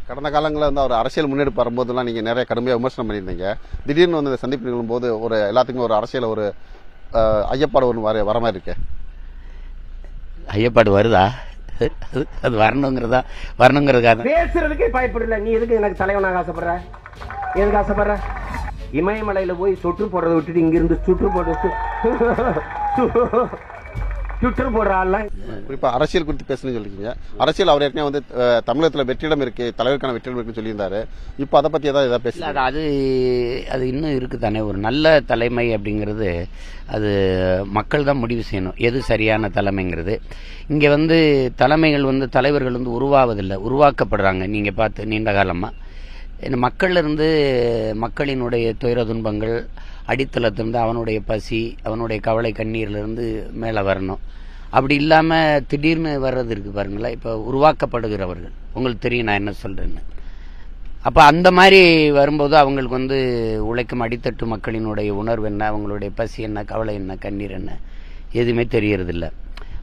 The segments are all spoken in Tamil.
கடந்த காலங்களில் வந்து அவர் அரசியல் முன்னெடுப்பு வரும்போதெல்லாம் நீங்கள் நிறைய கடுமையாக விமர்சனம் பண்ணியிருந்தீங்க. திடீர்னு வந்து இந்த சந்திப்பு நிகழும்போது ஒரு எல்லாத்துக்குமே ஒரு அரசியல் ஒரு ஐயப்பாடு ஒன்று வர மாதிரி இருக்கு. ஐயப்பாடு வருதா? அது வரணுங்கிறதுக்காக பேசுறதுக்கே பயப்படல. நீ எதுக்கு எனக்கு தலைவனாக ஆசைப்படுற? எதுக்கு ஆசைப்படுற? இமயமலையில போய் சுற்று போடுறதை விட்டுட்டு இங்கிருந்து சுற்று போடுற ஆள்லாம் குறிப்பாக அரசியல் குறித்து பேசணும்னு சொல்லிருக்கீங்க. அரசியல் அவர் ஏற்கனவே வந்து தமிழகத்தில் வெற்றிடம் இருக்கு, தலைவருக்கான வெற்றிடம் இருக்குன்னு சொல்லியிருந்தாரு. இப்போ அதை பற்றி ஏதாவது பேசல? அது இன்னும் இருக்குது தானே. ஒரு நல்ல தலைமை அப்படிங்கிறது அது மக்கள் தான் முடிவு செய்யணும், எது சரியான தலைமைங்கிறது. இங்கே வந்து தலைமைகள் வந்து தலைவர்கள் வந்து உருவாவதில்லை, உருவாக்கப்படுறாங்க. நீங்கள் பார்த்து நீண்ட காலமாக இந்த மக்களிலிருந்து மக்களினுடைய துயர துன்பங்கள் அடித்தளத்திலிருந்து அவனுடைய பசி, அவனுடைய கவலை கண்ணீர்லேருந்து மேலே வரணும். அப்படி இல்லாமல் திடீர்னு வர்றது இருக்குது பாருங்களேன். இப்போ உருவாக்கப்படுகிறவர்கள், உங்களுக்கு தெரியும் நான் என்ன சொல்கிறேன்னு. அப்போ அந்த மாதிரி வரும்போது அவங்களுக்கு வந்து உழைக்கும் அடித்தட்டு மக்களினுடைய உணர்வு என்ன, அவங்களுடைய பசி என்ன, கவலை என்ன, கண்ணீர் என்ன, எதுவுமே தெரியறதில்ல.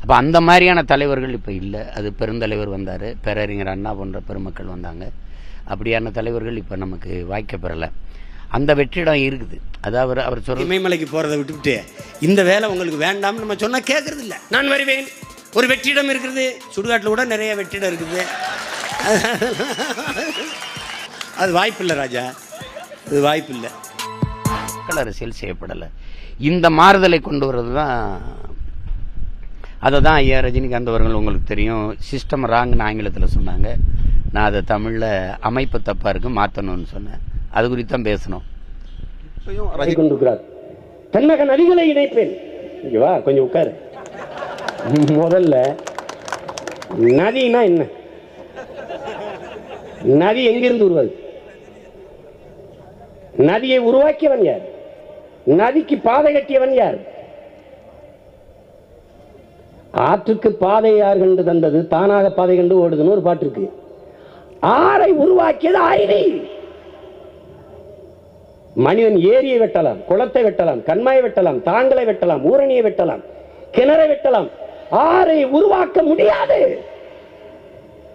அப்போ அந்த மாதிரியான தலைவர்கள் இப்போ இல்லை. அது பெருந்தலைவர் வந்தார், பேரறிஞர் அண்ணா போன்ற பெருமக்கள் வந்தாங்க. அப்படியான தலைவர்கள் இப்போ நமக்கு வாய்க்கப்பெறலை. அந்த வெற்றிடம் இருக்குது. அதாவது அவர் சொல்ற இமயமலைக்கு போகிறத விட்டுவிட்டு இந்த வேலை உங்களுக்கு வேண்டாம்னு நம்ம சொன்னால் கேட்கறது இல்லை. நான் வருவேன், ஒரு வெற்றிடம் இருக்குது, சுடுகாட்டில் கூட நிறைய வெற்றிடம் இருக்குது. அது வாய்ப்பில்லை ராஜா, அது வாய்ப்பில்லை. மக்கள் அரசியல் செய்யப்படலை. இந்த மாறுதலை கொண்டு வர்றது தான், அதை தான் ஐயா ரஜினிகாந்த் அவர்கள் உங்களுக்கு தெரியும் சிஸ்டம் ராங்னு ஆங்கிலத்தில் சொன்னாங்க. நான் அதை தமிழில் அமைப்பு தப்பாக இருக்கு மாற்றணும்னு சொன்னேன். அது குறித்து தான் பேசணும். தென்னக நதிகளை இணைப்பேன். இங்க வா, கொஞ்சம் உட்காரு. முதல்ல நதினா என்ன? நதி எங்கிருந்து உருவாது? நதியை உருவாக்கியவன் யார்? நதிக்கு பாதை கட்டியவன் யார்? ஆற்றுக்கு பாதை யார் கண்டு தந்தது? தானாக பாதை கண்டு ஓடுதுன்னு ஒரு பாட்டு இருக்கு. ஆறை உருவாக்கியது ஐடி. மனிதன் ஏரியை வெட்டலாம், குளத்தை வெட்டலாம், கண்மாயை வெட்டலாம், தாங்களை வெட்டலாம், ஊரணியை வெட்டலாம், கிணறை வெட்டலாம், ஆறை உருவாக்க முடியாது.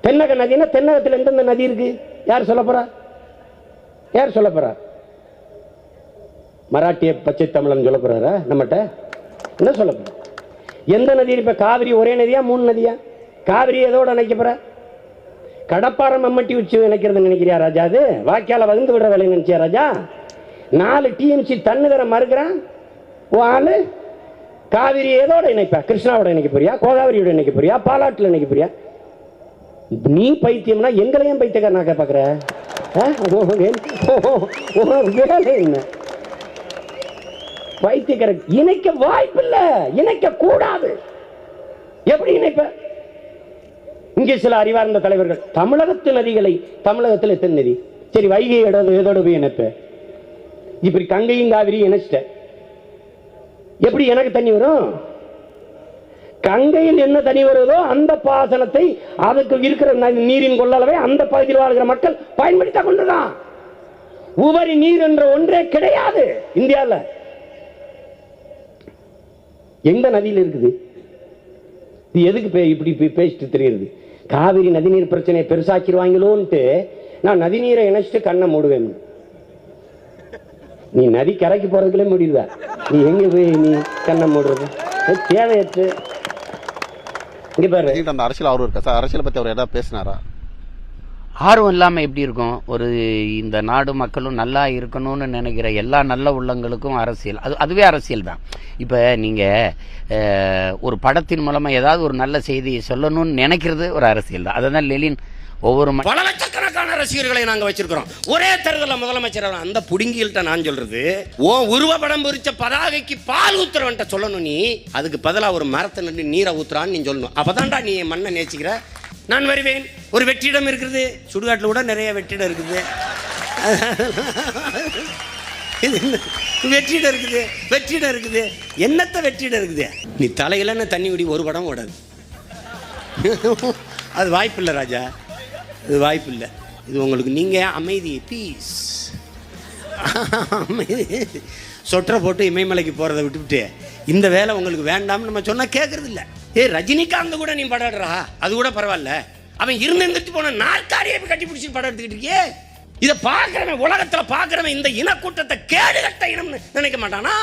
தென்னக நதினா தென்னகத்தில் எந்தெந்த நதி இருக்கு? யார் சொல்ல போறா? யார் சொல்ல போறா? மராட்டிய பச்சை தமிழன் சொல்ல போறாரா? நம்மகிட்ட என்ன சொல்ல போற? எந்த நதி? இப்ப காவிரி ஒரே நதியா, 3 நதியா? காவிரி எதோட நினைக்க போற? கடப்பாரம் மம்மட்டி வச்சு நினைக்கிறது நினைக்கிறியா ராஜா? அது வாய்க்கால வகுந்து விடுற வேலை நினைச்சியா ராஜா? 4 டிஎம்சி தண்ணு தர மறுக்கிறான் ஆளு. காவிரி ஏதோட இணைப்பா? கிருஷ்ணாவோட இணைக்க போறியா? கோதாவரியோட இணைக்க போறியா? பாலாட்டில் இணைக்க போறியா? நீ பைத்தியம்னா எங்களையும் பைத்தியக்காரனாக்க பாக்குற? வேலை என்ன? பைத்தியக்கார இணைக்க வாய்ப்பில்லை, இணைக்க கூடாது. எப்படி இணைப்ப? இங்கே சில அறிவார்ந்த தலைவர்கள் தமிழகத்து நதிகளை, தமிழகத்தில் எத்தனை நதி? சரி, வைகை எதோட போய் இணைப்ப? இப்படி கங்கையும் காவிரியும் இணைச்சிட்ட, எப்படி எனக்கு தண்ணி வரும்? கங்கையில் என்ன தண்ணி வருதோ அந்த பாசனத்தை, அதுக்கு இருக்கிற நீரின் கொள்ளளவை அந்த பகுதியில் வாழ்கிற மக்கள் பயன்படுத்த கொண்டுதான். உபரி நீர் என்ற ஒன்றே கிடையாது இந்தியாவில். எந்த நதியில் இருக்குது? இது எதுக்கு இப்படி பேசிட்டு தெரியுது? காவிரி நதிநீர் பிரச்சனையை பெருசாக்கிடுவாங்களோன்ட்டு நான் நதிநீரை இணைச்சிட்டு கண்ணை மூடுவேன். நீ நதி கரைக்கு போறதுக்குள்ளே முடியுதா? நீ எங்க போய் நீ கண்ணை மூடுறது? தேவையற்று. இங்க பாரு, அந்த அரசியல் ஆர்வம் இருக்கா சார்? அரசியலை பத்தி அவர் ஏதாவது பேசினாரா? ஆர்வம் இல்லாமல் எப்படி இருக்கும்? ஒரு இந்த நாடு மக்களும் நல்லா இருக்கணும்னு நினைக்கிற எல்லா நல்ல உள்ளங்களுக்கும் அரசியல், அதுவே அரசியல் தான். இப்போ நீங்கள் ஒரு படத்தின் மூலமாக ஏதாவது ஒரு நல்ல செய்தியை சொல்லணும்னு நினைக்கிறது ஒரு அரசியல் தான். அதை தான் லெலின் ஒவ்வொரு பல லட்சக்கணக்கான ரசிகர்களை நாங்கள் வச்சிருக்கிறோம். ஒரே தேர்தலில் முதலமைச்சர் அந்த புடுங்கில்கிட்ட நான் சொல்றது, ஓ உருவப்படம் பொறிச்ச பதாகைக்கு பால் ஊத்துறவன்ட்ட சொல்லணும். நீ அதுக்கு பதிலாக ஒரு மரத்தை நட்டு நீரை ஊத்துறான்னு நீ சொல்லணும். அப்பதான்டா நீ மண்ணை நேசிக்கிற. நான் வருவேன், ஒரு வெற்றிடம் இருக்குது, சுடுகாட்டில் கூட நிறைய வெற்றிடம் இருக்குது. வெற்றிடம் இருக்குது, வெற்றிடம் இருக்குது, என்னத்த வெற்றிடம் இருக்குது? நீ தலையிலன்னு தண்ணி விடி ஒரு படம் ஓடாது. அது வாய்ப்பில்லை ராஜா, அது வாய்ப்பில்லை. இது உங்களுக்கு நீங்கள் அமைதி, பீஸ், அமைதி. சொட்டரை போட்டு இமயமலைக்கு போகிறத விட்டுவிட்டு இந்த வேலை உங்களுக்கு வேண்டாம்னு நம்ம சொன்னால் கேட்கறது இல்லை. ரஜினிகாந்த் கூட நீ படாடுறா, அது கூட பரவாயில்ல. அவன் இருந்துட்டு போன நாற்காலியை கட்டி பிடிச்சி படம் எடுத்துக்கிட்டு இருக்கியே. இதை பார்க்கிறவன், உலகத்துல பார்க்கிறவன் இந்த இனக்கூட்டத்தை கேடுகட்ட இனம்னு நினைக்க மாட்டானா?